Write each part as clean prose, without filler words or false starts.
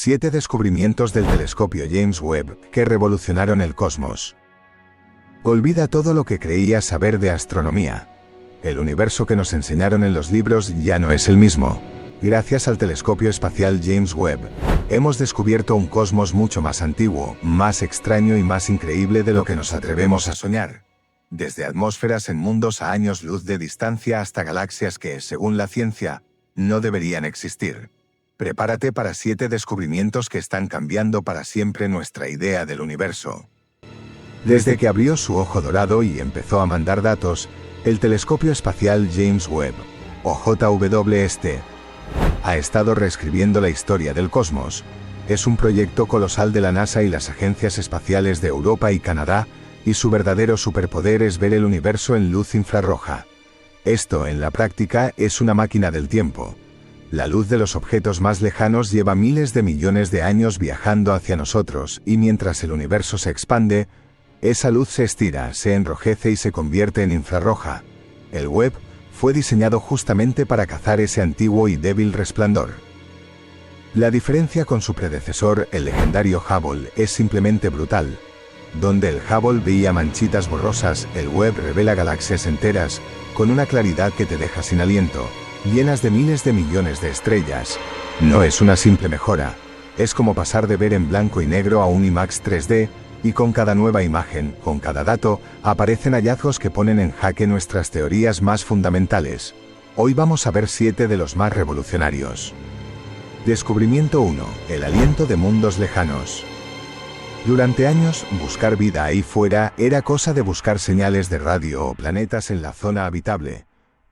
7 descubrimientos del telescopio James Webb que revolucionaron el cosmos. Olvida todo lo que creías saber de astronomía. El universo que nos enseñaron en los libros ya no es el mismo. Gracias al telescopio espacial James Webb, hemos descubierto un cosmos mucho más antiguo, más extraño y más increíble de lo que nos atrevemos a soñar. Desde atmósferas en mundos a años luz de distancia hasta galaxias que, según la ciencia, no deberían existir. Prepárate para 7 descubrimientos que están cambiando para siempre nuestra idea del universo. Desde que abrió su ojo dorado y empezó a mandar datos, el telescopio espacial James Webb, o JWST, ha estado reescribiendo la historia del cosmos. Es un proyecto colosal de la NASA y las agencias espaciales de Europa y Canadá, y su verdadero superpoder es ver el universo en luz infrarroja. Esto, en la práctica, es una máquina del tiempo. La luz de los objetos más lejanos lleva miles de millones de años viajando hacia nosotros, y mientras el universo se expande, esa luz se estira, se enrojece y se convierte en infrarroja. El Webb fue diseñado justamente para cazar ese antiguo y débil resplandor. La diferencia con su predecesor, el legendario Hubble, es simplemente brutal. Donde el Hubble veía manchitas borrosas, el Webb revela galaxias enteras, con una claridad que te deja sin aliento, llenas de miles de millones de estrellas. No es una simple mejora, es como pasar de ver en blanco y negro a un IMAX 3D, y con cada nueva imagen, con cada dato, aparecen hallazgos que ponen en jaque nuestras teorías más fundamentales. Hoy vamos a ver 7 de los más revolucionarios. Descubrimiento 1. El aliento de mundos lejanos. Durante años, buscar vida ahí fuera era cosa de buscar señales de radio o planetas en la zona habitable.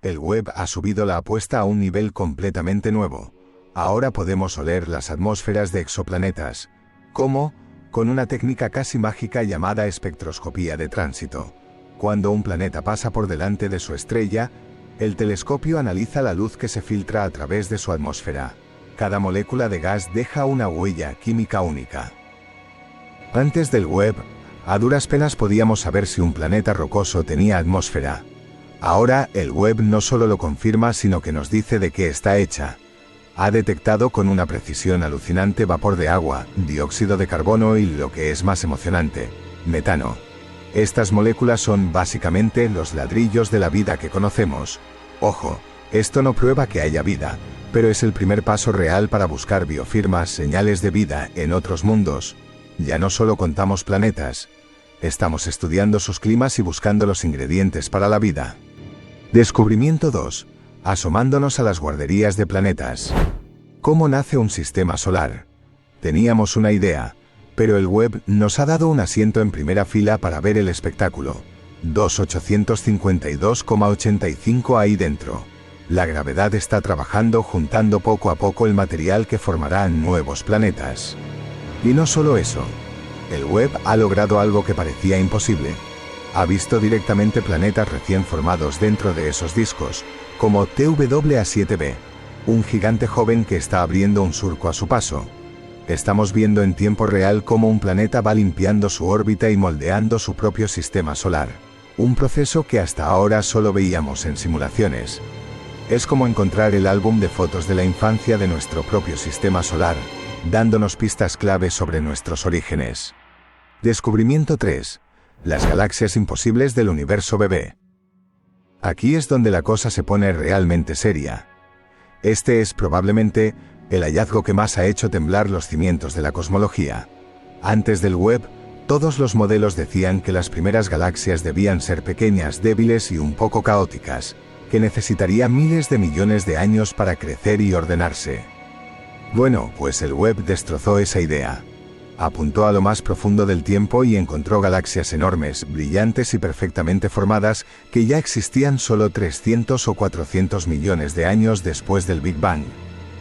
El Webb ha subido la apuesta a un nivel completamente nuevo. Ahora podemos oler las atmósferas de exoplanetas. ¿Cómo? Con una técnica casi mágica llamada espectroscopía de tránsito. Cuando un planeta pasa por delante de su estrella, el telescopio analiza la luz que se filtra a través de su atmósfera. Cada molécula de gas deja una huella química única. Antes del Webb, a duras penas podíamos saber si un planeta rocoso tenía atmósfera. Ahora, el Webb no solo lo confirma, sino que nos dice de qué está hecha. Ha detectado con una precisión alucinante vapor de agua, dióxido de carbono y, lo que es más emocionante, metano. Estas moléculas son básicamente los ladrillos de la vida que conocemos. Ojo, esto no prueba que haya vida, pero es el primer paso real para buscar biofirmas, señales de vida en otros mundos. Ya no solo contamos planetas, estamos estudiando sus climas y buscando los ingredientes para la vida. Descubrimiento 2. Asomándonos a las guarderías de planetas. ¿Cómo nace un sistema solar? Teníamos una idea, pero el Webb nos ha dado un asiento en primera fila para ver el espectáculo. 2852,85 ahí dentro. La gravedad está trabajando juntando poco a poco el material que formará nuevos planetas. Y no solo eso. El Webb ha logrado algo que parecía imposible. Ha visto directamente planetas recién formados dentro de esos discos, como TWA7b, un gigante joven que está abriendo un surco a su paso. Estamos viendo en tiempo real cómo un planeta va limpiando su órbita y moldeando su propio sistema solar. Un proceso que hasta ahora solo veíamos en simulaciones. Es como encontrar el álbum de fotos de la infancia de nuestro propio sistema solar, dándonos pistas clave sobre nuestros orígenes. Descubrimiento 3. Las galaxias imposibles del universo bebé. Aquí es donde la cosa se pone realmente seria. Este es probablemente el hallazgo que más ha hecho temblar los cimientos de la cosmología. Antes del Webb, todos los modelos decían que las primeras galaxias debían ser pequeñas, débiles y un poco caóticas, que necesitarían miles de millones de años para crecer y ordenarse. Bueno, pues el Webb destrozó esa idea. Apuntó a lo más profundo del tiempo y encontró galaxias enormes, brillantes y perfectamente formadas que ya existían solo 300 o 400 millones de años después del Big Bang.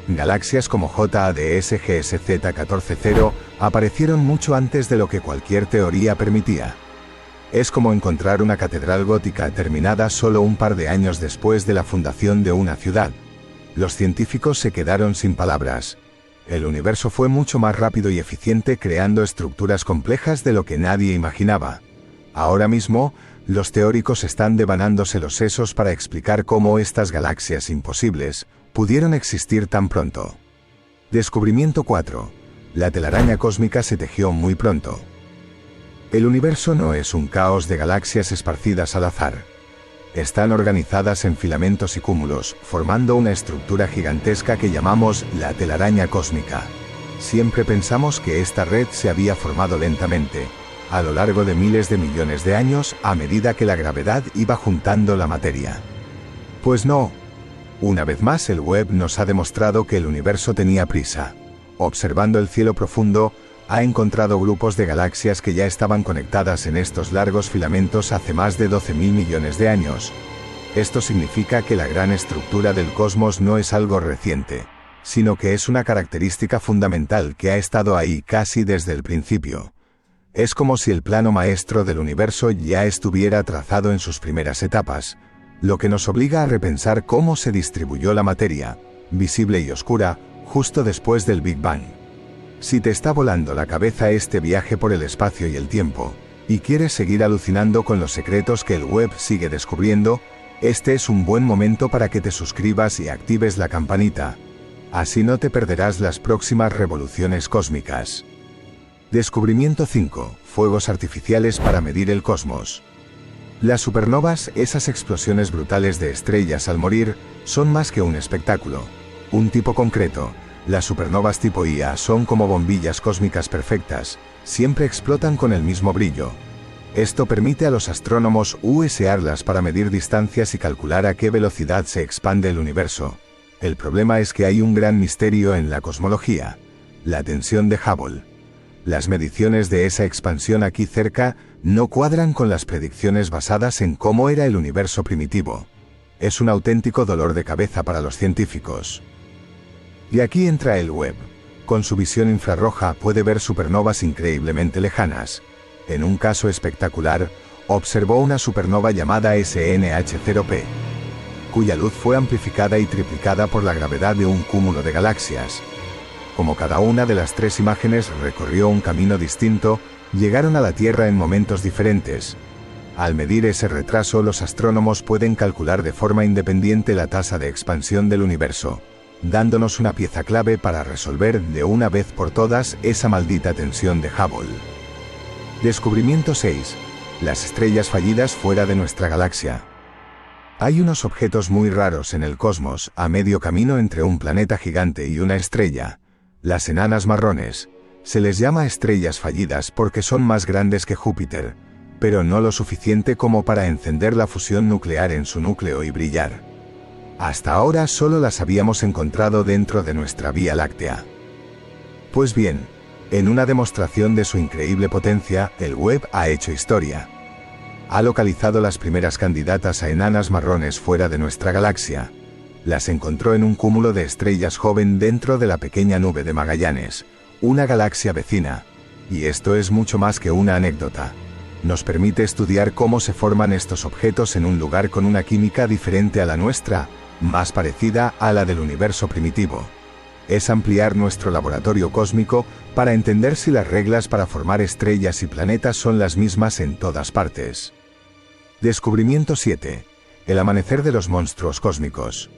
Galaxias como JADS GSZ-14-0 aparecieron mucho antes de lo que cualquier teoría permitía. Es como encontrar una catedral gótica terminada solo un par de años después de la fundación de una ciudad. Los científicos se quedaron sin palabras. El universo fue mucho más rápido y eficiente creando estructuras complejas de lo que nadie imaginaba. Ahora mismo, los teóricos están devanándose los sesos para explicar cómo estas galaxias imposibles pudieron existir tan pronto. Descubrimiento 4. La telaraña cósmica se tejió muy pronto. El universo no es un caos de galaxias esparcidas al azar. Están organizadas en filamentos y cúmulos, formando una estructura gigantesca que llamamos la telaraña cósmica. Siempre pensamos que esta red se había formado lentamente, a lo largo de miles de millones de años, a medida que la gravedad iba juntando la materia. Pues no. Una vez más el Webb nos ha demostrado que el universo tenía prisa. Observando el cielo profundo, ha encontrado grupos de galaxias que ya estaban conectadas en estos largos filamentos hace más de 12.000 millones de años. Esto significa que la gran estructura del cosmos no es algo reciente, sino que es una característica fundamental que ha estado ahí casi desde el principio. Es como si el plano maestro del universo ya estuviera trazado en sus primeras etapas, lo que nos obliga a repensar cómo se distribuyó la materia, visible y oscura, justo después del Big Bang. Si te está volando la cabeza este viaje por el espacio y el tiempo, y quieres seguir alucinando con los secretos que el Webb sigue descubriendo, este es un buen momento para que te suscribas y actives la campanita. Así no te perderás las próximas revoluciones cósmicas. Descubrimiento 5. Fuegos artificiales para medir el cosmos. Las supernovas, esas explosiones brutales de estrellas al morir, son más que un espectáculo. Un tipo concreto. Las supernovas tipo Ia son como bombillas cósmicas perfectas, siempre explotan con el mismo brillo. Esto permite a los astrónomos usarlas para medir distancias y calcular a qué velocidad se expande el universo. El problema es que hay un gran misterio en la cosmología: la tensión de Hubble. Las mediciones de esa expansión aquí cerca no cuadran con las predicciones basadas en cómo era el universo primitivo. Es un auténtico dolor de cabeza para los científicos. Y aquí entra el Webb. Con su visión infrarroja puede ver supernovas increíblemente lejanas. En un caso espectacular, observó una supernova llamada SNH0P, cuya luz fue amplificada y triplicada por la gravedad de un cúmulo de galaxias. Como cada una de las tres imágenes recorrió un camino distinto, llegaron a la Tierra en momentos diferentes. Al medir ese retraso, los astrónomos pueden calcular de forma independiente la tasa de expansión del universo, dándonos una pieza clave para resolver de una vez por todas esa maldita tensión de Hubble. Descubrimiento 6. Las estrellas fallidas fuera de nuestra galaxia. Hay unos objetos muy raros en el cosmos, a medio camino entre un planeta gigante y una estrella. Las enanas marrones. Se les llama estrellas fallidas porque son más grandes que Júpiter, pero no lo suficiente como para encender la fusión nuclear en su núcleo y brillar. Hasta ahora solo las habíamos encontrado dentro de nuestra Vía Láctea. Pues bien, en una demostración de su increíble potencia, el Webb ha hecho historia. Ha localizado las primeras candidatas a enanas marrones fuera de nuestra galaxia. Las encontró en un cúmulo de estrellas joven dentro de la pequeña nube de Magallanes, una galaxia vecina. Y esto es mucho más que una anécdota. Nos permite estudiar cómo se forman estos objetos en un lugar con una química diferente a la nuestra, más parecida a la del universo primitivo. Es ampliar nuestro laboratorio cósmico para entender si las reglas para formar estrellas y planetas son las mismas en todas partes. Descubrimiento 7. El amanecer de los monstruos cósmicos.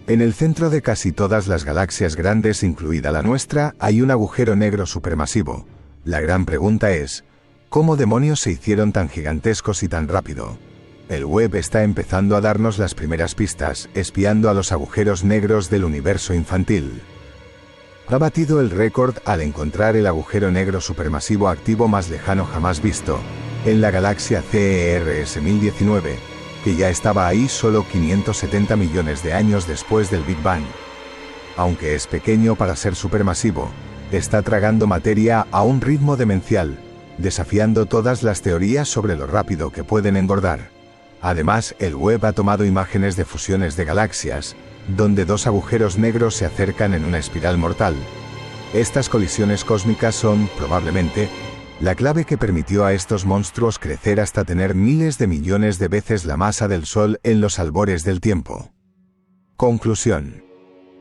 En el centro de casi todas las galaxias grandes, incluida la nuestra, hay un agujero negro supermasivo. La gran pregunta es, ¿cómo demonios se hicieron tan gigantescos y tan rápido? El Webb está empezando a darnos las primeras pistas, espiando a los agujeros negros del universo infantil. Ha batido el récord al encontrar el agujero negro supermasivo activo más lejano jamás visto, en la galaxia CERS 1019, que ya estaba ahí solo 570 millones de años después del Big Bang. Aunque es pequeño para ser supermasivo, está tragando materia a un ritmo demencial, desafiando todas las teorías sobre lo rápido que pueden engordar. Además, el Webb ha tomado imágenes de fusiones de galaxias, donde dos agujeros negros se acercan en una espiral mortal. Estas colisiones cósmicas son, probablemente, la clave que permitió a estos monstruos crecer hasta tener miles de millones de veces la masa del Sol en los albores del tiempo. Conclusión.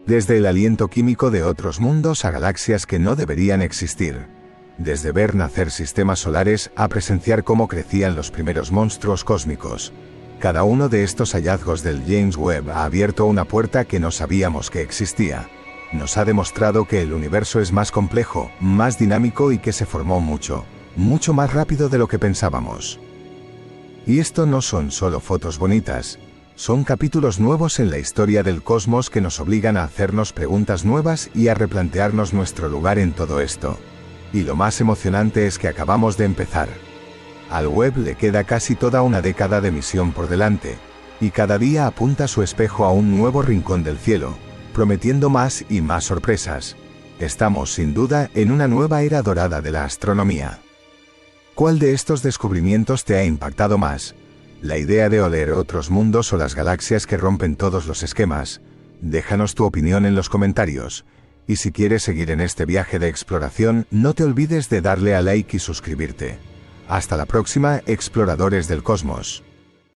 Desde el aliento químico de otros mundos a galaxias que no deberían existir. Desde ver nacer sistemas solares a presenciar cómo crecían los primeros monstruos cósmicos. Cada uno de estos hallazgos del James Webb ha abierto una puerta que no sabíamos que existía. Nos ha demostrado que el universo es más complejo, más dinámico y que se formó mucho más rápido de lo que pensábamos. Y esto no son solo fotos bonitas, son capítulos nuevos en la historia del cosmos que nos obligan a hacernos preguntas nuevas y a replantearnos nuestro lugar en todo esto. Y lo más emocionante es que acabamos de empezar. Al web le queda casi toda una década de misión por delante, y cada día apunta su espejo a un nuevo rincón del cielo, prometiendo más y más sorpresas. Estamos, sin duda, en una nueva era dorada de la astronomía. ¿Cuál de estos descubrimientos te ha impactado más? ¿La idea de oler otros mundos o las galaxias que rompen todos los esquemas? Déjanos tu opinión en los comentarios. Y si quieres seguir en este viaje de exploración, no te olvides de darle a like y suscribirte. Hasta la próxima, exploradores del cosmos.